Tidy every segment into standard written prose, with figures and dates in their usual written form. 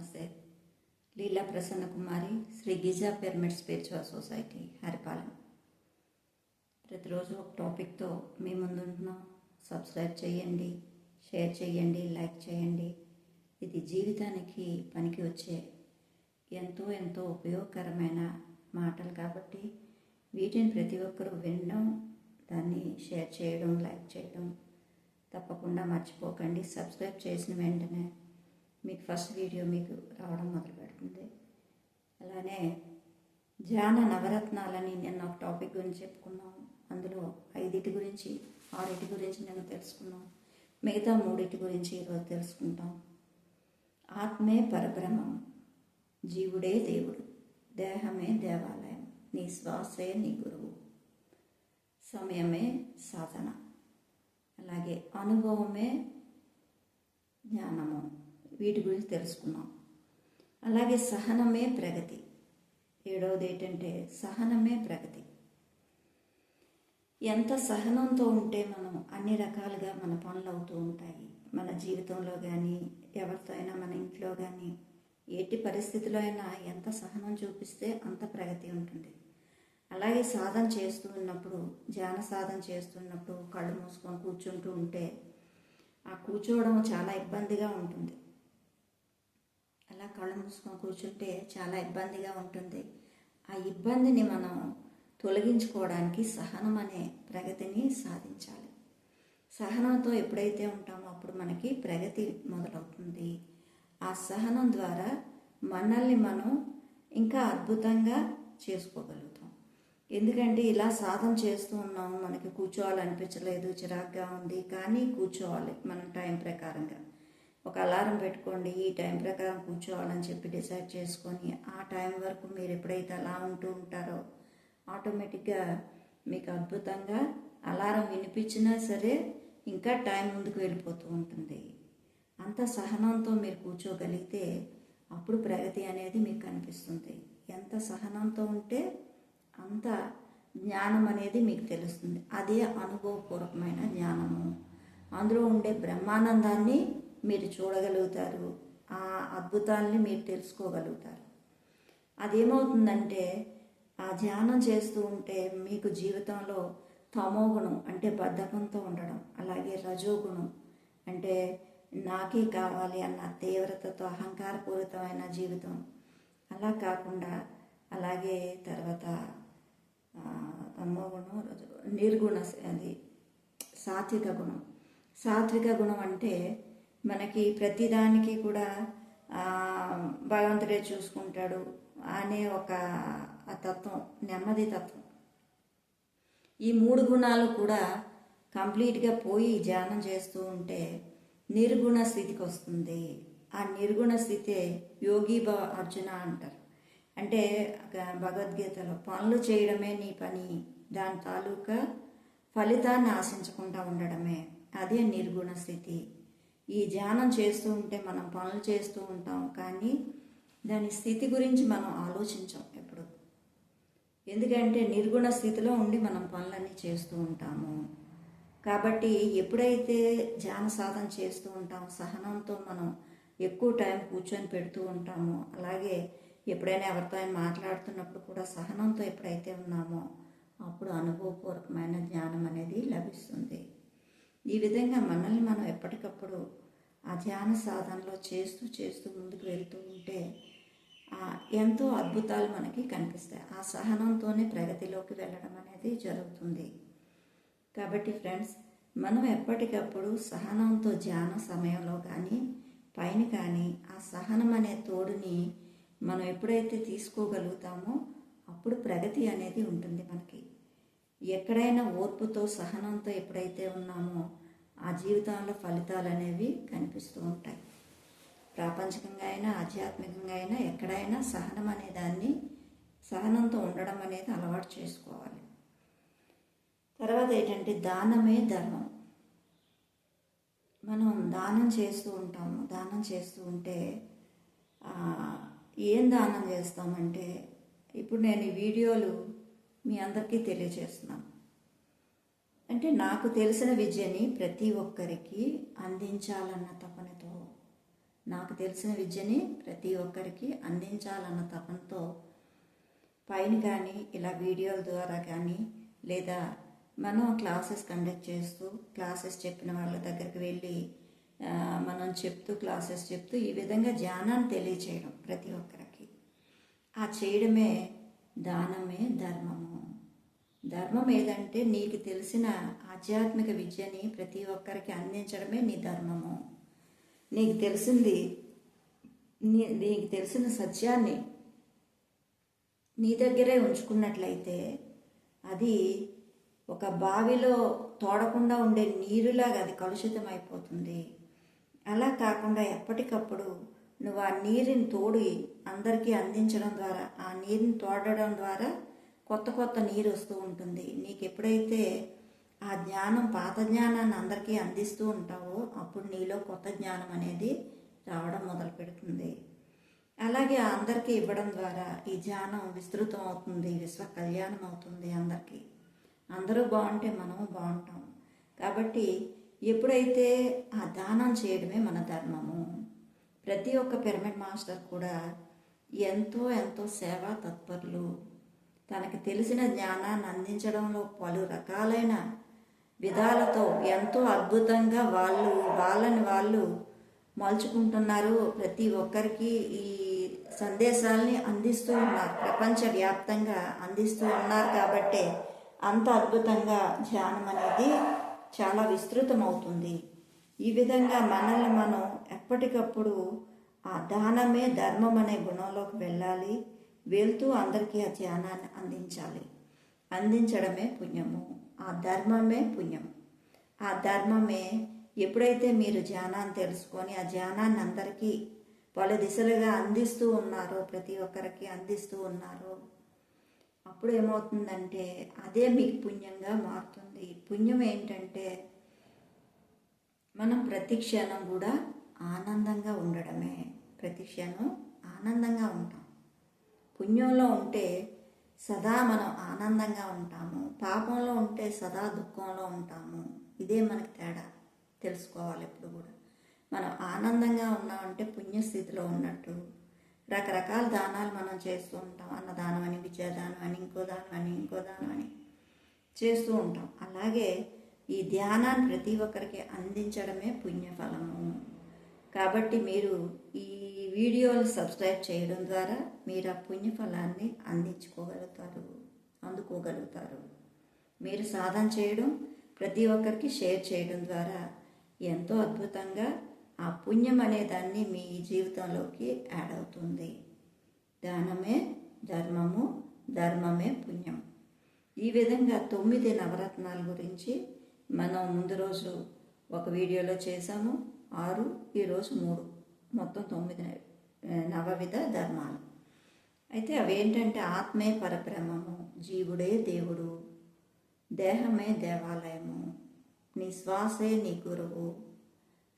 నమస్తే. Leela Prasanna Kumari, Shri Giza pyramid spiritual society, Haripalem. ప్రతిరోజు ఒక టాపిక్తో మీ ముందుంటున్నాం. సబ్స్క్రైబ్ చేయండి, షేర్ చేయండి, లైక్ చేయండి. ఇది జీవితానికి పనికి వచ్చే ఎంతో ఎంతో ఉపయోగకరమైన మాటలు కాబట్టి వీటిని ప్రతి ఒక్కరూ వినడం, దాన్ని షేర్ చేయడం, లైక్ చేయడం తప్పకుండా మర్చిపోకండి. సబ్స్క్రైబ్ చేసిన వెంటనే మీకు ఫస్ట్ వీడియో మీకు రావడం మొదలు పెడుతుంది. అలానే ధ్యాన నవరత్నాలని నిన్న ఒక టాపిక్ గురించి చెప్పుకున్నాం. అందులో 5 గురించి 6 గురించి నేను తెలుసుకున్నాం. మిగతా 3 గురించి ఈరోజు తెలుసుకుంటాం. ఆత్మే పరబ్రహ్మం, జీవుడే దేవుడు, దేహమే దేవాలయం, నీ శ్వాసే నీ గురువు, సమయమే సాధన, అలాగే అనుభవమే జ్ఞానము. వీటి గురించి తెలుసుకున్నాం. అలాగే సహనమే ప్రగతి. 7వది ఏంటంటే సహనమే ప్రగతి. ఎంత సహనంతో ఉంటే మనం అన్ని రకాలుగా మన పనులు అవుతూ ఉంటాయి. మన జీవితంలో కానీ, ఎవరితో అయినా, మన ఇంట్లో కానీ, ఎట్టి పరిస్థితిలో అయినా ఎంత సహనం చూపిస్తే అంత ప్రగతి ఉంటుంది. అలాగే సాధన చేస్తూ ఉన్నప్పుడు, ధ్యాన సాధన చేస్తున్నప్పుడు కళ్ళు మూసుకొని కూర్చుంటూ ఉంటే ఆ కూర్చోవడం చాలా ఇబ్బందిగా ఉంటుంది. అలా కళ్ళు మూసుకొని కూర్చుంటే చాలా ఇబ్బందిగా ఉంటుంది. ఆ ఇబ్బందిని మనం తొలగించుకోవడానికి సహనం అనే ప్రగతిని సాధించాలి. సహనంతో ఎప్పుడైతే ఉంటామో అప్పుడు మనకి ప్రగతి మొదలవుతుంది. ఆ సహనం ద్వారా మనల్ని మనం ఇంకా అద్భుతంగా చేసుకోగలుగుతాం. ఎందుకంటే ఇలా సాధన చేస్తూ ఉన్నాము, మనకి కూర్చోవాలనిపించలేదు, చిరాగ్గా ఉంది, కానీ కూర్చోవాలి. మనం టైం ప్రకారంగా ఒక అలారం పెట్టుకోండి, ఈ టైం ప్రకారం కూర్చోవాలని చెప్పి డిసైడ్ చేసుకొని ఆ టైం వరకు మీరు ఎప్పుడైతే అలా ఉంటూ ఉంటారో ఆటోమేటిక్గా మీకు అద్భుతంగా అలారం వినిపించినా సరే ఇంకా టైం ముందుకు వెళ్ళిపోతూ ఉంటుంది. అంత సహనంతో మీరు కూర్చోగలిగితే అప్పుడు ప్రగతి అనేది మీకు కనిపిస్తుంది. ఎంత సహనంతో ఉంటే అంత జ్ఞానం అనేది మీకు తెలుస్తుంది. అదే అనుభవపూర్వకమైన జ్ఞానము. అందులో ఉండే బ్రహ్మానందాన్ని మీరు చూడగలుగుతారు, ఆ అద్భుతాలని మీరు తెలుసుకోగలుగుతారు. అదేమవుతుందంటే ఆ ధ్యానం చేస్తూ ఉంటే మీకు జీవితంలో తమోగుణం అంటే బద్ధకంతో ఉండడం, అలాగే రజోగుణం అంటే నాకే కావాలి అన్న తీవ్రతతో అహంకారపూరితమైన జీవితం అలా కాకుండా, అలాగే తర్వాత తమోగుణం, నిర్గుణ, అది సాత్విక గుణం. సాత్విక గుణం అంటే మనకి ప్రతిదానికి కూడా భగవంతుడే చూసుకుంటాడు అనే ఒక తత్వం, నెమ్మది తత్వం. ఈ 3 గుణాలు కూడా కంప్లీట్గా పోయి ధ్యానం చేస్తూ ఉంటే నిర్గుణ స్థితికి వస్తుంది. ఆ నిర్గుణ స్థితే యోగి భవ అర్జున అంటారు. అంటే భగవద్గీతలో పనులు చేయడమే నీ పని, దాని తాలూకా ఫలితాన్ని ఆశించకుండా ఉండడమే, అదే నిర్గుణ స్థితి. ఈ ధ్యానం చేస్తూ ఉంటే మనం పనులు చేస్తూ ఉంటాం, కానీ దాని స్థితి గురించి మనం ఆలోచించాం ఎప్పుడు. ఎందుకంటే నిర్గుణ స్థితిలో ఉండి మనం పనులన్నీ చేస్తూ ఉంటాము. కాబట్టి ఎప్పుడైతే ధ్యాన సాధన చేస్తూ ఉంటామో సహనంతో మనం ఎక్కువ టైం కూర్చొని పెడుతూ ఉంటామో, అలాగే ఎప్పుడైనా ఎవరితో మాట్లాడుతున్నప్పుడు కూడా సహనంతో ఎప్పుడైతే ఉన్నామో అప్పుడు అనుభవపూర్వకమైన జ్ఞానం అనేది లభిస్తుంది. ఈ విధంగా మనల్ని మనం ఎప్పటికప్పుడు ఆ ధ్యాన సాధనలో చేస్తూ చేస్తూ ముందుకు వెళ్తూ ఉంటే ఎంతో అద్భుతాలు మనకి కనిపిస్తాయి. ఆ సహనంతోనే ప్రగతిలోకి వెళ్ళడం అనేది జరుగుతుంది. కాబట్టి ఫ్రెండ్స్, మనం ఎప్పటికప్పుడు సహనంతో ధ్యాన సమయంలో కానీ పైన కానీ ఆ సహనం అనే తోడుని మనం ఎప్పుడైతే తీసుకోగలుగుతామో అప్పుడు ప్రగతి అనేది ఉంటుంది మనకి. ఎక్కడైనా ఓర్పుతో సహనంతో ఎప్పుడైతే ఉన్నామో ఆ జీవితంలో ఫలితాలు అనేవి కనిపిస్తూ ఉంటాయి. ప్రాపంచికంగా అయినా ఆధ్యాత్మికంగా అయినా ఎక్కడైనా సహనం అనే దాన్ని, సహనంతో ఉండడం అనేది అలవాటు చేసుకోవాలి. తర్వాత ఏంటంటే దానమే ధర్మం. మనం దానం చేస్తూ ఉంటాము. దానం చేస్తూ ఉంటే ఏం దానం చేస్తామంటే, ఇప్పుడు నేను ఈ వీడియోలు మీ అందరికీ తెలియజేస్తున్నాను. అంటే నాకు తెలిసిన విద్యని ప్రతి ఒక్కరికి అందించాలన్న తపనతో నాకు తెలిసిన విద్యని ప్రతి ఒక్కరికి అందించాలన్న తపంతో పైన కానీ ఇలా వీడియోల ద్వారా కానీ లేదా మనం క్లాసెస్ కండక్ట్ చేస్తూ క్లాసెస్ చెప్పిన వాళ్ళ దగ్గరికి వెళ్ళి మనం చెప్తూ క్లాసెస్ చెప్తూ ఈ విధంగా ధ్యానాన్ని తెలియచేయడం ప్రతి ఒక్కరికి. ఆ చేయడమే దానమే ధర్మము. ధర్మం ఏదంటే నీకు తెలిసిన ఆధ్యాత్మిక విద్యని ప్రతి ఒక్కరికి అందించడమే నీ ధర్మము. నీకు తెలిసిన సత్యాన్ని నీ దగ్గరే ఉంచుకున్నట్లయితే అది ఒక బావిలో తోడకుండా ఉండే నీరులాగా అది కలుషితం అయిపోతుంది. అలా కాకుండా ఎప్పటికప్పుడు నువ్వు ఆ నీరుని తోడి అందరికీ అందించడం ద్వారా, ఆ నీరుని తోడడం ద్వారా కొత్త కొత్త నీరు వస్తూ ఉంటుంది. నీకు ఎప్పుడైతే ఆ జ్ఞానం, పాత జ్ఞానాన్ని అందరికీ అందిస్తూ ఉంటావో అప్పుడు నీలో కొత్త జ్ఞానం అనేది రావడం మొదలు పెడుతుంది. అలాగే అందరికీ ఇవ్వడం ద్వారా ఈ జ్ఞానం విస్తృతం అవుతుంది, విశ్వ కళ్యాణం అవుతుంది. అందరూ బాగుంటే మనము బాగుంటాం. కాబట్టి ఎప్పుడైతే ఆ దానం చేయడమే మన ధర్మము. ప్రతి ఒక్క పిరమిడ్ మాస్టర్ కూడా ఎంతో ఎంతో సేవా తత్పరులు. తనకి తెలిసిన జ్ఞానాన్ని అందించడంలో పలు రకాలైన విధాలతో ఎంతో అద్భుతంగా వాళ్ళని వాళ్ళు మలుచుకుంటున్నారు. ప్రతి ఒక్కరికి ఈ సందేశాలని అందిస్తూ ఉన్నారు, ప్రపంచవ్యాప్తంగా అందిస్తూ ఉన్నారు. కాబట్టి అంత అద్భుతంగా ధ్యానం అనేది చాలా విస్తృతమవుతుంది. ఈ విధంగా మనల్ని మనం ఎప్పటికప్పుడు ఆ దానమే ధర్మం అనే గుణంలోకి వెళ్ళాలి. వెళ్తూ అందరికీ ఆ ధ్యానాన్ని అందించడమే పుణ్యము. ఆ ధర్మమే పుణ్యం. ఆ ధర్మమే ఎప్పుడైతే మీరు ధ్యానాన్ని తెలుసుకొని ఆ ధ్యానాన్ని అందరికీ పలు దిశలుగా అందిస్తూ ఉన్నారో, ప్రతి ఒక్కరికి అందిస్తూ ఉన్నారో, అప్పుడు ఏమవుతుందంటే అదే మీకు పుణ్యంగా మారుతుంది. పుణ్యం ఏంటంటే మనం ప్రతి క్షణం కూడా ఆనందంగా ఉండడమే. ప్రతి క్షణం ఆనందంగా ఉంటాం. పుణ్యంలో ఉంటే సదా మనం ఆనందంగా ఉంటాము, పాపంలో ఉంటే సదా దుఃఖంలో ఉంటాము. ఇదే మనకి తేడా తెలుసుకోవాలి. ఎప్పుడు కూడా మనం ఆనందంగా ఉన్నామంటే పుణ్యస్థితిలో ఉన్నట్టు. రకరకాల దానాలు మనం చేస్తూ ఉంటాం. అన్నదానం అని, విద్యాదానం అని, ఇంకో దానం అని చేస్తూ ఉంటాం. అలాగే ఈ ధ్యానాన్ని ప్రతి ఒక్కరికి అందించడమే పుణ్యఫలము. కాబట్టి మీరు ఈ వీడియోలు సబ్స్క్రైబ్ చేయడం ద్వారా మీరు ఆ పుణ్యఫలాన్ని అందుకోగలుగుతారు. మీరు సాధన చేయడం, ప్రతి ఒక్కరికి షేర్ చేయడం ద్వారా ఎంతో అద్భుతంగా ఆ పుణ్యం అనే దాన్ని మీ జీవితంలోకి యాడ్ అవుతుంది. దానమే ధర్మము, ధర్మమే పుణ్యం. ఈ విధంగా 9 నవరత్నాల గురించి మనం ముందు రోజు ఒక వీడియోలో చేసాము. 6, ఈరోజు 3, మొత్తం 9 నవవిధ ధర్మాలు. అయితే అవేంటంటే ఆత్మే పరబ్రహ్మము, జీవుడే దేవుడు, దేహమే దేవాలయము, నీ శ్వాసే నీ గురువు,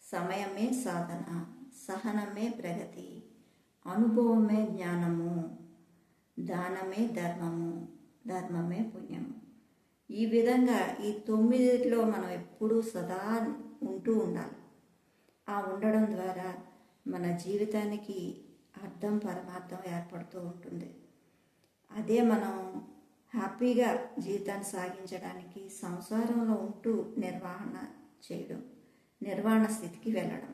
సమయమే సాధన, సహనమే ప్రగతి, అనుభవమే జ్ఞానము, దానమే ధర్మము, ధర్మమే పుణ్యము. ఈ విధంగా ఈ 9లో మనం ఎప్పుడూ సదా ఉంటూ ఉండాలి. ఆ ఉండడం ద్వారా మన జీవితానికి అర్థం, పరమార్థం ఏర్పడుతూ ఉంటుంది. అదే మనం హ్యాపీగా జీవితాన్ని సాగించడానికి సంసారంలో ఉంటూ నిర్వహణ చేయడం, నిర్వాణ స్థితికి వెళ్ళడం.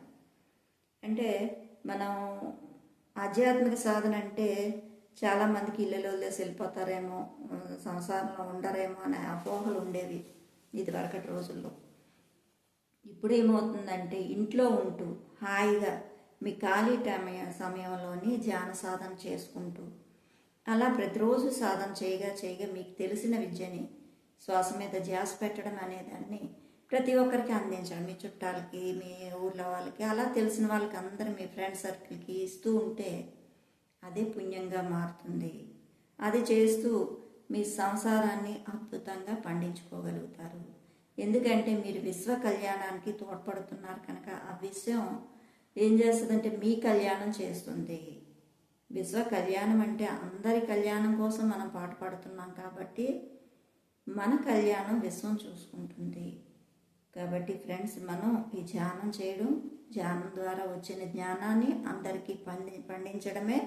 అంటే మనం ఆధ్యాత్మిక సాధన అంటే చాలామందికి ఇళ్ళలో వదిలేసి వెళ్ళిపోతారేమో, సంసారంలో ఉండరేమో అనే అపోహలు ఉండేవి ఇది వరకటి రోజుల్లో. ఇప్పుడు ఏమవుతుందంటే ఇంట్లో ఉంటూ హాయిగా మీ ఖాళీ సమయంలోని ధ్యాన సాధన చేసుకుంటూ అలా ప్రతిరోజు సాధన చేయగా మీకు తెలిసిన విద్యని శ్వాస మీద ధ్యాస పెట్టడం అనేదాన్ని ప్రతి ఒక్కరికి అందించడం, మీ చుట్టాలకి, మీ ఊర్లో వాళ్ళకి, అలా తెలిసిన వాళ్ళకి అందరూ మీ ఫ్రెండ్ సర్కిల్కి ఇస్తూ ఉంటే అదే పుణ్యంగా మారుతుంది. అది చేస్తూ మీ సంసారాన్ని అద్భుతంగా పండించుకోగలుగుతారు. ఎందుకంటే మీరు విశ్వ కళ్యాణానికి తోడ్పడుతున్నారు కనుక ఆ విషయం ఏం చేస్తుందంటే మీ కళ్యాణం చేస్తుంది. విశ్వ కళ్యాణం అంటే అందరి కళ్యాణం కోసం మనం పాటుపడుతున్నాం కాబట్టి మన కళ్యాణం విశ్వం చూసుకుంటుంది. కాబట్టి ఫ్రెండ్స్, మనం ఈ ధ్యానం చేయడం, ధ్యానం ద్వారా వచ్చిన జ్ఞానాన్ని అందరికీ పండించడమే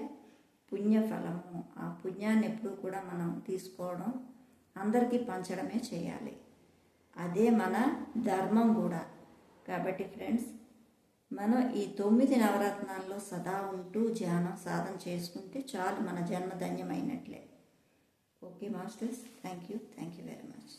పుణ్యఫలము. ఆ పుణ్యాన్ని ఎప్పుడూ కూడా మనం తీసుకోవడం, అందరికీ పంచడమే చేయాలి. అదే మన ధర్మం కూడా. కాబట్టి ఫ్రెండ్స్, మనం ఈ 9 నవరత్నాల్లో సదా ఉంటూ ధ్యానం సాధన చేసుకుంటే చాలు, మన జన్మ ధన్యమైనట్లే. Okay masters, thank you very much.